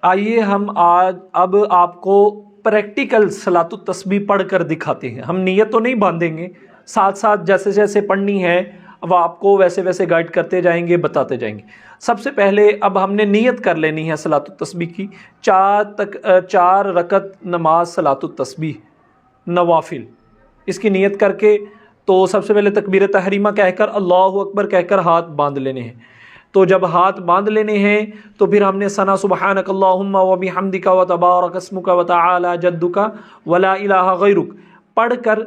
آئیے ہم آج اب آپ کو پریکٹیکل صلاۃ التسبیح پڑھ کر دکھاتے ہیں. ہم نیت تو نہیں باندھیں گے، ساتھ ساتھ جیسے جیسے پڑھنی ہے اب آپ کو ویسے ویسے گائیڈ کرتے جائیں گے، بتاتے جائیں گے. سب سے پہلے اب ہم نے نیت کر لینی ہے صلاۃ التسبیح کی. 4 رکعت نماز صلاۃ التسبیح نوافل، اس کی نیت کر کے تو سب سے پہلے تکبیر تحریمہ کہہ کر اللہ اکبر کہہ کر ہاتھ باندھ لینے ہیں. تو جب ہاتھ باندھ لینے ہیں تو پھر ہم نے ثنا سبحانک اللہم و بحمدک و تبارک اسمک و تعالی جدک ولا الہ غیرک پڑھ کر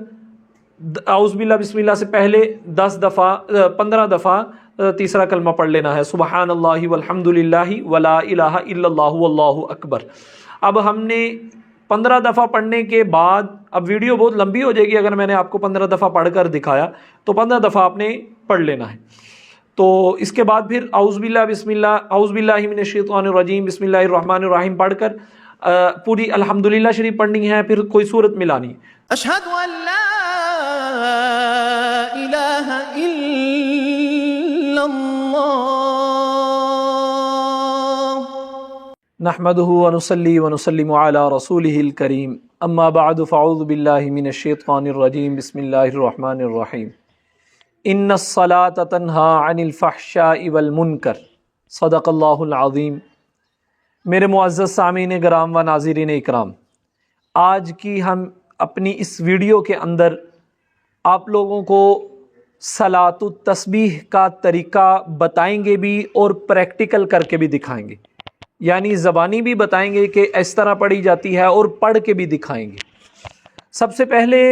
اعوذ باللہ بسم اللہ سے پہلے 15 دفعہ تیسرا کلمہ پڑھ لینا ہے، سبحان اللہ والحمد للہ ولا الہ الا اللہ واللہ اکبر. اب ہم نے 15 دفعہ پڑھنے کے بعد، اب ویڈیو بہت لمبی ہو جائے گی اگر میں نے آپ کو 15 دفعہ پڑھ کر دکھایا، تو 15 دفعہ آپ نے پڑھ لینا ہے. تو اس کے بعد پھر اعوذ باللہ من الشیطان الرجیم بسم اللہ الرحمن الرحیم پڑھ کر پوری الحمدللہ شریف پڑھنی ہے، پھر کوئی سورت ملانی ہے. اشہد ان لا الہ الا اللہ نحمدہ ونصلی ونسلم علی رسولہ الکریم، اما بعد فاعوذ باللہ من الشیطان الرجیم بسم اللہ الرحمن الرحیم. ان الصلاۃ تنہی عن الفحشاء والمنکر صدق اللہ العظیم. میرے معزز سامعین کرام و ناظرین اکرام، آج کی ہم اپنی اس ویڈیو کے اندر آپ لوگوں کو صلاۃ التسبیح کا طریقہ بتائیں گے بھی اور پریکٹیکل کر کے بھی دکھائیں گے، یعنی زبانی بھی بتائیں گے کہ اس طرح پڑھی جاتی ہے اور پڑھ کے بھی دکھائیں گے. سب سے پہلے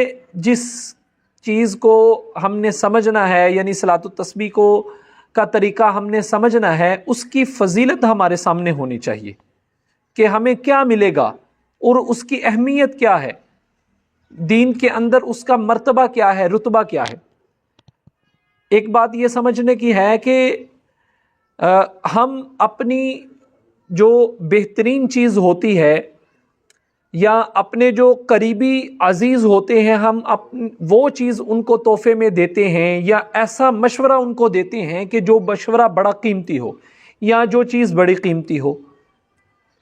جس چیز کو ہم نے سمجھنا ہے، یعنی صلاۃ التسبیح کا طریقہ ہم نے سمجھنا ہے، اس کی فضیلت ہمارے سامنے ہونی چاہیے کہ ہمیں کیا ملے گا اور اس کی اہمیت کیا ہے، دین کے اندر اس کا مرتبہ کیا ہے، رتبہ کیا ہے. ایک بات یہ سمجھنے کی ہے کہ ہم اپنی جو بہترین چیز ہوتی ہے یا اپنے جو قریبی عزیز ہوتے ہیں، ہم وہ چیز ان کو تحفے میں دیتے ہیں یا ایسا مشورہ ان کو دیتے ہیں کہ جو مشورہ بڑا قیمتی ہو یا جو چیز بڑی قیمتی ہو.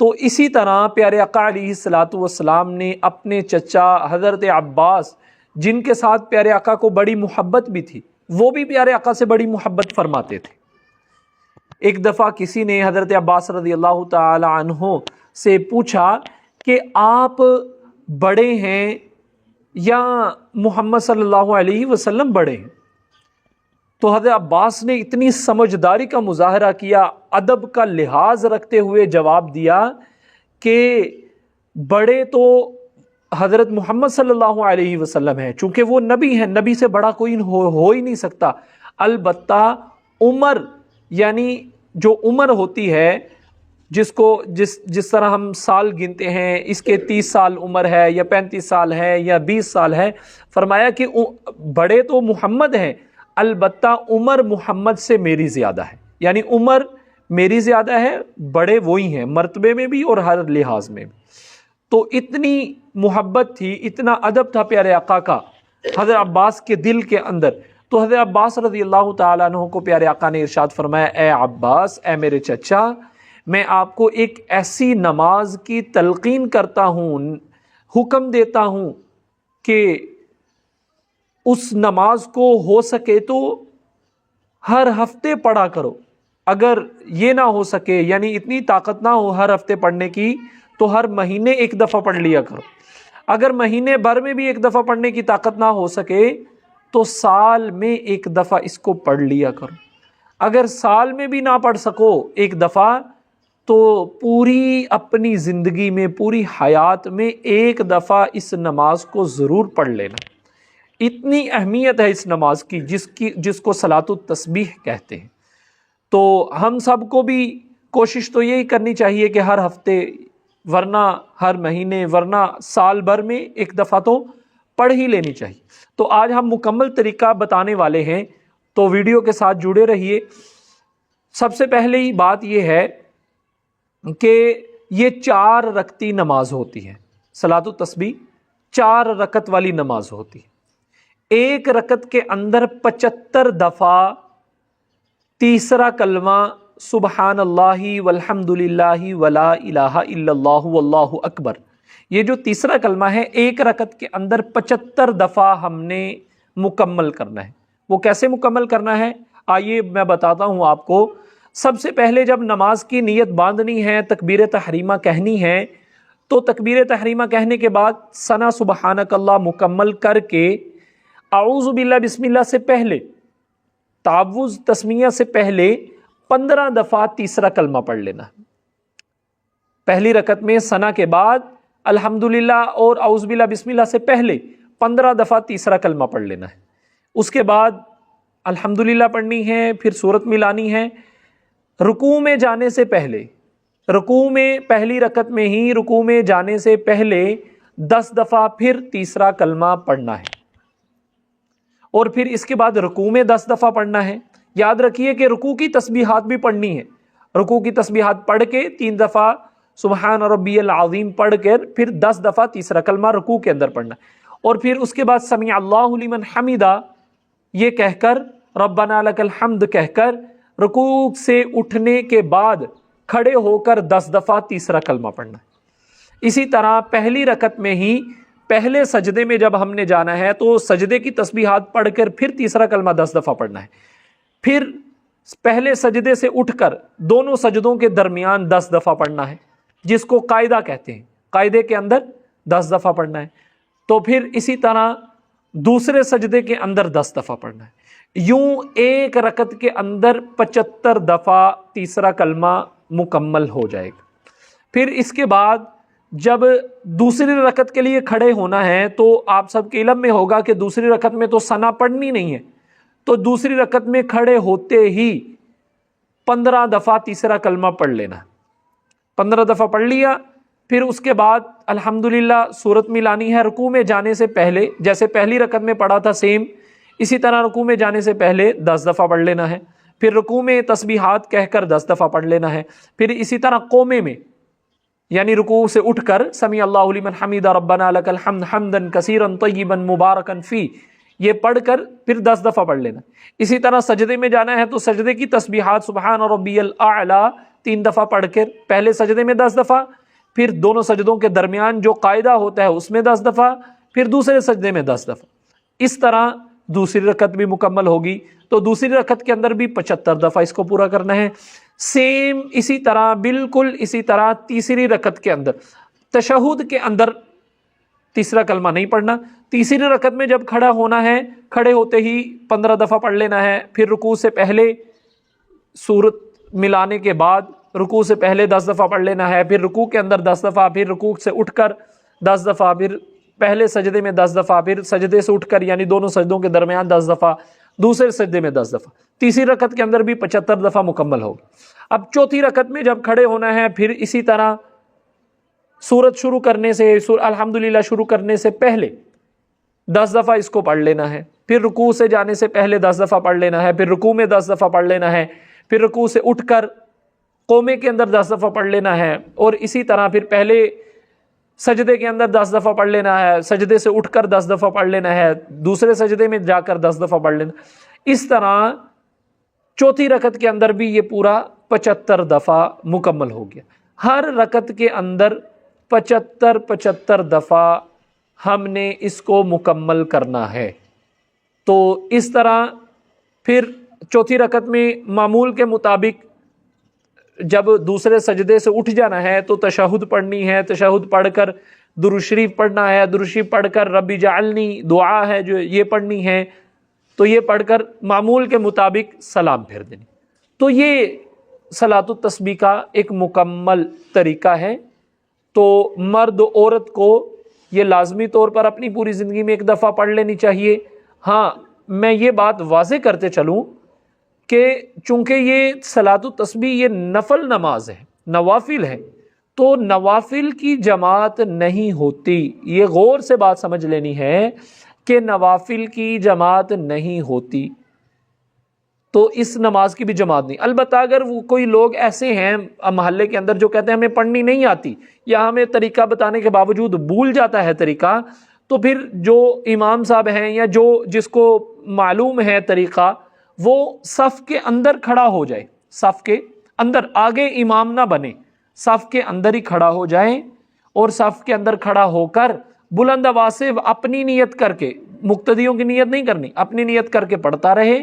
تو اسی طرح پیارے آقا علیہ الصلوۃ والسلام نے اپنے چچا حضرت عباس، جن کے ساتھ پیارے آقا کو بڑی محبت بھی تھی، وہ بھی پیارے آقا سے بڑی محبت فرماتے تھے. ایک دفعہ کسی نے حضرت عباس رضی اللہ تعالی عنہ سے پوچھا کہ آپ بڑے ہیں یا محمد صلی اللہ علیہ وسلم بڑے ہیں؟ تو حضرت عباس نے اتنی سمجھداری کا مظاہرہ کیا، ادب کا لحاظ رکھتے ہوئے جواب دیا کہ بڑے تو حضرت محمد صلی اللہ علیہ وسلم ہیں، چونکہ وہ نبی ہیں، نبی سے بڑا کوئی ہو ہی نہیں سکتا. البتہ عمر، یعنی جو عمر ہوتی ہے، جس طرح ہم سال گنتے ہیں، اس کے 30 سال عمر ہے یا 35 سال ہے یا 20 سال ہے، فرمایا کہ بڑے تو محمد ہیں، البتہ عمر محمد سے میری زیادہ ہے، یعنی عمر میری زیادہ ہے، بڑے وہی ہیں مرتبے میں بھی اور ہر لحاظ میں بھی. تو اتنی محبت تھی، اتنا ادب تھا پیارے آقا کا حضرت عباس کے دل کے اندر. تو حضرت عباس رضی اللہ تعالیٰ عنہ کو پیارے آقا نے ارشاد فرمایا، اے عباس، اے میرے چچا، میں آپ کو ایک ایسی نماز کی تلقین کرتا ہوں، حکم دیتا ہوں کہ اس نماز کو ہو سکے تو ہر ہفتے پڑھا کرو. اگر یہ نہ ہو سکے، یعنی اتنی طاقت نہ ہو ہر ہفتے پڑھنے کی، تو ہر مہینے ایک دفعہ پڑھ لیا کرو. اگر مہینے بھر میں بھی ایک دفعہ پڑھنے کی طاقت نہ ہو سکے تو سال میں ایک دفعہ اس کو پڑھ لیا کرو. اگر سال میں بھی نہ پڑھ سکو ایک دفعہ، تو پوری اپنی زندگی میں، پوری حیات میں ایک دفعہ اس نماز کو ضرور پڑھ لینا. اتنی اہمیت ہے اس نماز کی جس کو صلاۃ التسبیح کہتے ہیں. تو ہم سب کو بھی کوشش تو یہی کرنی چاہیے کہ ہر ہفتے، ورنہ ہر مہینے، ورنہ سال بھر میں ایک دفعہ تو پڑھ ہی لینی چاہیے. تو آج ہم مکمل طریقہ بتانے والے ہیں، تو ویڈیو کے ساتھ جڑے رہیے. سب سے پہلے ہی بات یہ ہے کہ یہ 4 رکعتی نماز ہوتی ہے. صلاۃ التسبیح 4 رکعت والی نماز ہوتی ہے. ایک رکعت کے اندر 75 دفعہ تیسرا کلمہ سبحان اللہ والحمدللہ ولا الہ الا اللہ واللہ اکبر، یہ جو تیسرا کلمہ ہے ایک رکعت کے اندر 75 دفعہ ہم نے مکمل کرنا ہے۔ وہ کیسے مکمل کرنا ہے آئیے میں بتاتا ہوں آپ کو۔ سب سے پہلے جب نماز کی نیت باندھنی ہے، تکبیر تحریمہ کہنی ہے، تو تکبیر تحریمہ کہنے کے بعد ثنا سبحانک اللہ مکمل کر کے اعوذ باللہ بسم اللہ سے پہلے، تعوذ تسمیہ سے پہلے 15 دفعہ تیسرا کلمہ پڑھ لینا ہے۔ پہلی رکعت میں ثنا کے بعد الحمدللہ اور اعوذ باللہ بسم اللہ سے پہلے 15 دفعہ تیسرا کلمہ پڑھ لینا ہے۔ اس کے بعد الحمدللہ پڑھنی ہے، پھر سورت ملانی ہے۔ رکوع میں جانے سے پہلے، رکوع میں پہلی رکعت میں ہی رکوع میں جانے سے پہلے 10 دفعہ پھر تیسرا کلمہ پڑھنا ہے، اور پھر اس کے بعد رکوع میں 10 دفعہ پڑھنا ہے۔ یاد رکھیے کہ رکوع کی تسبیحات بھی پڑھنی ہے، رکوع کی تسبیحات پڑھ کے 3 دفعہ سبحان ربی العظیم پڑھ کر پھر 10 دفعہ تیسرا کلمہ رکوع کے اندر پڑھنا ہے، اور پھر اس کے بعد سمیع اللہ لمن حمیدہ یہ کہہ کر ربنا لک الحمد کہہ کر رکوع سے اٹھنے کے بعد کھڑے ہو کر 10 دفعہ تیسرا کلمہ پڑھنا ہے۔ اسی طرح پہلی رکعت میں ہی پہلے سجدے میں جب ہم نے جانا ہے تو سجدے کی تسبیحات پڑھ کر پھر تیسرا کلمہ 10 دفعہ پڑھنا ہے، پھر پہلے سجدے سے اٹھ کر دونوں سجدوں کے درمیان 10 دفعہ پڑھنا ہے، جس کو قاعدہ کہتے ہیں، قاعدے کے اندر 10 دفعہ پڑھنا ہے۔ تو پھر اسی طرح دوسرے سجدے کے اندر 10 دفعہ پڑھنا ہے۔ یوں ایک رکعت کے اندر 75 دفعہ تیسرا کلمہ مکمل ہو جائے گا۔ پھر اس کے بعد جب دوسری رکعت کے لیے کھڑے ہونا ہے تو آپ سب کے علم میں ہوگا کہ دوسری رکعت میں تو ثنا پڑھنی نہیں ہے، تو دوسری رکعت میں کھڑے ہوتے ہی 15 دفعہ تیسرا کلمہ پڑھ لینا۔ 15 دفعہ پڑھ لیا، پھر اس کے بعد الحمدللہ سورت ملانی ہے رکوع میں جانے سے پہلے، جیسے پہلی رکعت میں پڑھا تھا سیم اسی طرح رکوع میں جانے سے پہلے 10 دفعہ پڑھ لینا ہے، پھر رکوع میں تسبیحات کہہ کر 10 دفعہ پڑھ لینا ہے، پھر اسی طرح قومے میں یعنی رکوع سے اٹھ کر سمیع اللہ لمن حمیدہ ربنا لک الحمد حمدا کثیرا طیبا مبارکا فی یہ پڑھ کر پھر 10 دفعہ پڑھ لینا۔ اسی طرح سجدے میں جانا ہے تو سجدے کی تسبیحات سبحان ربی الاعلی 3 دفعہ پڑھ کر پہلے سجدے میں 10 دفعہ، پھر دونوں سجدوں کے درمیان جو قاعدہ ہوتا ہے اس میں 10 دفعہ، پھر دوسرے سجدے میں 10 دفعہ۔ اس طرح دوسری رکعت بھی مکمل ہوگی، تو دوسری رکعت کے اندر بھی 75 دفعہ اس کو پورا کرنا ہے۔ سیم اسی طرح بالکل اسی طرح تیسری رکعت کے اندر تشہد کے اندر تیسرا کلمہ نہیں پڑھنا، تیسری رکعت میں جب کھڑا ہونا ہے کھڑے ہوتے ہی 15 دفعہ پڑھ لینا ہے، پھر رکوع سے پہلے سورت ملانے کے بعد رکوع سے پہلے 10 دفعہ پڑھ لینا ہے، پھر رکوع کے اندر 10 دفعہ، پھر رکوع سے اٹھ کر 10 دفعہ، پھر پہلے سجدے میں 10 دفعہ، پھر سجدے سے اٹھ کر یعنی دونوں سجدوں کے درمیان 10 دفعہ، دوسرے سجدے میں 10 دفعہ، تیسری رکعت کے اندر بھی 75 دفعہ مکمل ہوگی۔ اب چوتھی رکعت میں جب کھڑے ہونا ہے پھر اسی طرح سورت شروع کرنے سے الحمدللہ شروع کرنے سے پہلے 10 دفعہ اس کو پڑھ لینا ہے، پھر رکوع سے جانے سے پہلے 10 دفعہ پڑھ لینا ہے، پھر رکوع میں 10 دفعہ پڑھ لینا ہے، پھر رکوع سے اٹھ کر قومے کے اندر 10 دفعہ پڑھ لینا ہے، اور اسی طرح پھر پہلے سجدے کے اندر 10 دفعہ پڑھ لینا ہے، سجدے سے اٹھ کر 10 دفعہ پڑھ لینا ہے، دوسرے سجدے میں جا کر 10 دفعہ پڑھ لینا۔ اس طرح چوتھی رکعت کے اندر بھی یہ پورا 75 دفعہ مکمل ہو گیا۔ ہر رکعت کے اندر 75 دفعہ ہم نے اس کو مکمل کرنا ہے۔ تو اس طرح پھر چوتھی رکعت میں معمول کے مطابق جب دوسرے سجدے سے اٹھ جانا ہے تو تشہد پڑھنی ہے، تشہد پڑھ کر درود شریف پڑھنا ہے، درود شریف پڑھ کر ربی جعلنی دعا ہے جو یہ پڑھنی ہے، تو یہ پڑھ کر معمول کے مطابق سلام پھیر دینی۔ تو یہ صلاۃ التسبیح کا ایک مکمل طریقہ ہے۔ تو مرد و عورت کو یہ لازمی طور پر اپنی پوری زندگی میں ایک دفعہ پڑھ لینی چاہیے۔ ہاں میں یہ بات واضح کرتے چلوں کہ چونکہ یہ صلاۃ التسبیح یہ نفل نماز ہے، نوافل ہے، تو نوافل کی جماعت نہیں ہوتی۔ یہ غور سے بات سمجھ لینی ہے کہ نوافل کی جماعت نہیں ہوتی، تو اس نماز کی بھی جماعت نہیں۔ البتہ اگر وہ کوئی لوگ ایسے ہیں محلے کے اندر جو کہتے ہیں ہمیں پڑھنی نہیں آتی، یا ہمیں طریقہ بتانے کے باوجود بھول جاتا ہے طریقہ، تو پھر جو امام صاحب ہیں یا جو جس کو معلوم ہے طریقہ، وہ صف کے اندر کھڑا ہو جائے، صف کے اندر آگے امام نہ بنے، صف کے اندر ہی کھڑا ہو جائیں اور صف کے اندر کھڑا ہو کر بلند آواز سے اپنی نیت کر کے، مقتدیوں کی نیت نہیں کرنی، اپنی نیت کر کے پڑھتا رہے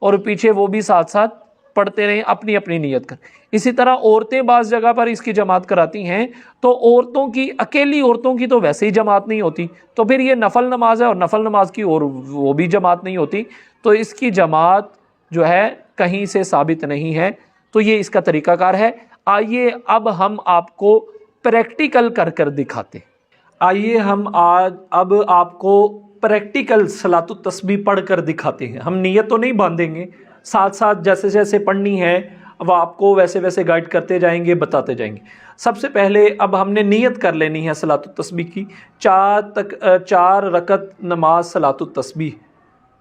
اور پیچھے وہ بھی ساتھ ساتھ پڑھتے رہیں اپنی اپنی نیت کر۔ اسی طرح عورتیں بعض جگہ پر اس کی جماعت کراتی ہیں، تو عورتوں کی، اکیلی عورتوں کی تو ویسے ہی جماعت نہیں ہوتی، تو پھر یہ نفل نماز ہے اور نفل نماز کی اور وہ بھی جماعت نہیں ہوتی، تو اس کی جماعت جو ہے کہیں سے ثابت نہیں ہے۔ تو یہ اس کا طریقہ کار ہے۔ آئیے اب ہم آپ کو پریکٹیکل کر کر دکھاتے ہیں۔ آئیے ہم آج اب آپ کو پریکٹیکل صلاۃ التسبیح پڑھ کر دکھاتے ہیں۔ ہم نیت تو نہیں باندھیں گے، ساتھ ساتھ جیسے جیسے پڑھنی ہے وہ آپ کو ویسے ویسے گائیڈ کرتے جائیں گے، بتاتے جائیں گے۔ سب سے پہلے اب ہم نے نیت کر لینی ہے صلاۃ التسبیح کی، 4 رکعت نماز صلاۃ التسبیح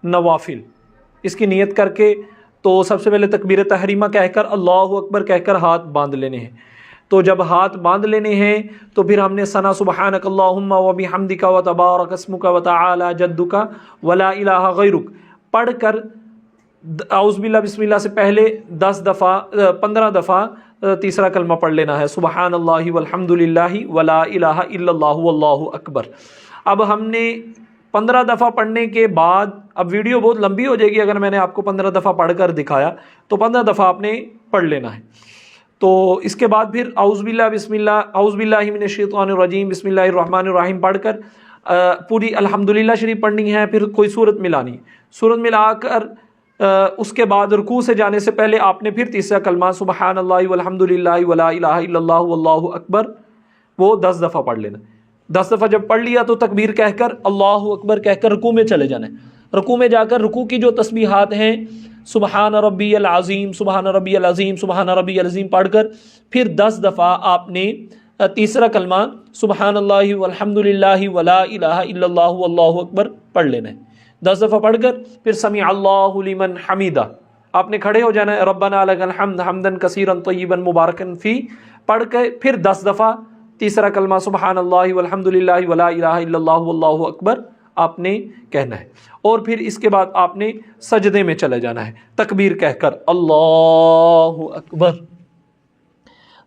نوافل، اس کی نیت کر کے تو سب سے پہلے تکبیر تحریمہ کہہ کر اللہ اکبر کہہ کر ہاتھ باندھ لینے ہیں۔ تو جب ہاتھ باندھ لینے ہیں تو پھر ہم نے ثنا سبحانک اللہم و بحمدک و تبارک اسمک و تعالی جدک ولا الہ غیرک پڑھ کر اعوذ باللہ بسم اللہ سے پہلے 15 دفعہ تیسرا کلمہ پڑھ لینا ہے، سبحان اللہ والحمد للہ ولا الہ الا اللہ واللہ اکبر۔ اب ہم نے 15 دفعہ پڑھنے کے بعد، اب ویڈیو بہت لمبی ہو جائے گی اگر میں نے آپ کو 15 دفعہ پڑھ کر دکھایا، تو 15 دفعہ آپ نے پڑھ لینا ہے۔ تو اس کے بعد پھر اعوذ باللہ من الشیطان الرجیم بسم اللہ الرحمن الرحیم پڑھ کر پوری الحمدللہ شریف پڑھنی ہے، پھر کوئی سورت ملانی ہے، سورت ملا کر اس کے بعد رکوع سے جانے سے پہلے آپ نے پھر تیسرا کلمہ سبحان اللہ والحمد للہ ولا الہ الا اللہ واللہ اکبر وہ 10 دفعہ پڑھ لینا۔ 10 دفعہ جب پڑھ لیا تو تکبیر کہہ کر اللہ اکبر کہہ کر رکوع میں چلے جانا ہے۔ رکوع میں جا کر رکوع کی جو تسبیحات ہیں، سبحان ربی العظیم، سبحان ربی العظیم، سبحان ربی العظیم پڑھ کر پھر 10 دفعہ آپ نے تیسرا کلمہ سبحان اللہ والحمد للہ ولا الہ الا اللہ واللہ اکبر پڑھ لینا ہے۔ 10 دفعہ پڑھ کر پھر سمع اللہ لمن حمیدہ آپ نے کھڑے ہو جانا ہے، ربنا لک الحمد حمدا کثیرا طیبا مبارکا فی پڑھ کے پھر 10 دفعہ تیسرا کلمہ سبحان اللہ والحمد للہ ولا الہ الا اللہ واللہ اکبر آپ نے کہنا ہے، اور پھر اس کے بعد آپ نے سجدے میں چلے جانا ہے تکبیر کہہ کر اللہ اکبر۔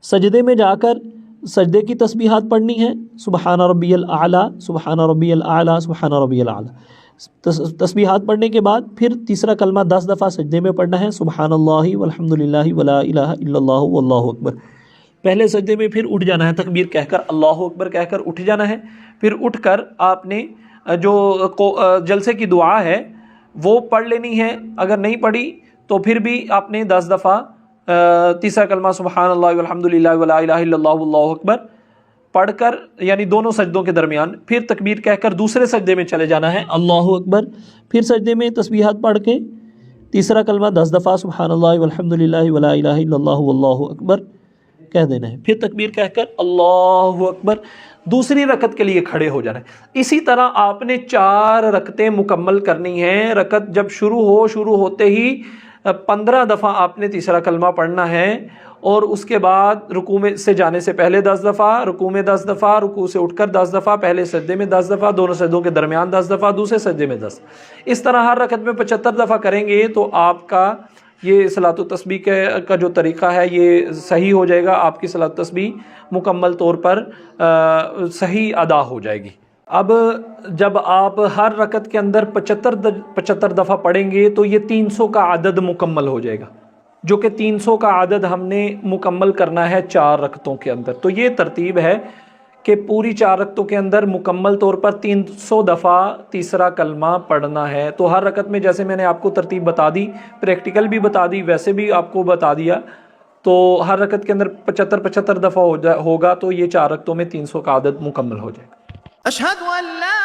سجدے میں جا کر سجدے کی تسبیحات پڑھنی ہے، سبحان ربی الاعلی، سبحان ربی الاعلی، سبحان ربی الاعلی۔ تسبیحات پڑھنے کے بعد پھر تیسرا کلمہ 10 دفعہ سجدے میں پڑھنا ہے، سبحان اللہ والحمد للہ ولا الہ الا اللہ واللہ اکبر۔ پہلے سجدے میں پھر اٹھ جانا ہے تکبیر کہہ کر اللہ اکبر کہہ کر اٹھ جانا ہے، پھر اٹھ کر آپ نے جو جلسے کی دعا ہے وہ پڑھ لینی ہے، اگر نہیں پڑھی تو پھر بھی آپ نے 10 دفعہ تیسرا کلمہ سبحان اللہ والحمد للہ ولا الہ الا اللہ واللہ اکبر پڑھ کر، یعنی دونوں سجدوں کے درمیان پھر تکبیر کہہ کر دوسرے سجدے میں چلے جانا ہے اللہ اکبر، پھر سجدے میں تسبیحات پڑھ کے تیسرا کلمہ 10 دفعہ سبحان اللہ والحمد للہ ولا الہ الا اللہ واللہ اکبر کہہ دینا ہے، پھر تکبیر کہہ کر اللہ اکبر دوسری رکعت کے لیے کھڑے ہو جانا ہے۔ اسی طرح آپ نے 4 رکعتیں مکمل کرنی ہیں۔ رکعت جب شروع ہوتے ہی 15 دفعہ آپ نے تیسرا کلمہ پڑھنا ہے، اور اس کے بعد رکوع میں سے جانے سے پہلے 10 دفعہ، رکوع میں 10 دفعہ، رکوع سے اٹھ کر 10 دفعہ، پہلے سجدے میں 10 دفعہ، دونوں سجدوں کے درمیان 10 دفعہ، دوسرے سجدے میں 10۔ اس طرح ہر رکعت میں 75 دفعہ کریں گے تو آپ کا یہ صلاۃ التسبیح کا جو طریقہ ہے یہ صحیح ہو جائے گا، آپ کی صلاۃ التسبیح مکمل طور پر صحیح ادا ہو جائے گی۔ اب جب آپ ہر رکعت کے اندر 75 دفعہ پڑھیں گے تو یہ 300 کا عدد مکمل ہو جائے گا، جو کہ 300 کا عدد ہم نے مکمل کرنا ہے 4 رکعتوں کے اندر۔ تو یہ ترتیب ہے کہ پوری 4 رکعتوں کے اندر مکمل طور پر 300 دفعہ تیسرا کلمہ پڑھنا ہے۔ تو ہر رکعت میں جیسے میں نے آپ کو ترتیب بتا دی، پریکٹیکل بھی بتا دی، ویسے بھی آپ کو بتا دیا، تو ہر رکعت کے اندر 75 دفعہ ہوگا تو یہ 4 رکعتوں میں 300 کا عدد مکمل ہو جائے گا۔ اشہد ان لا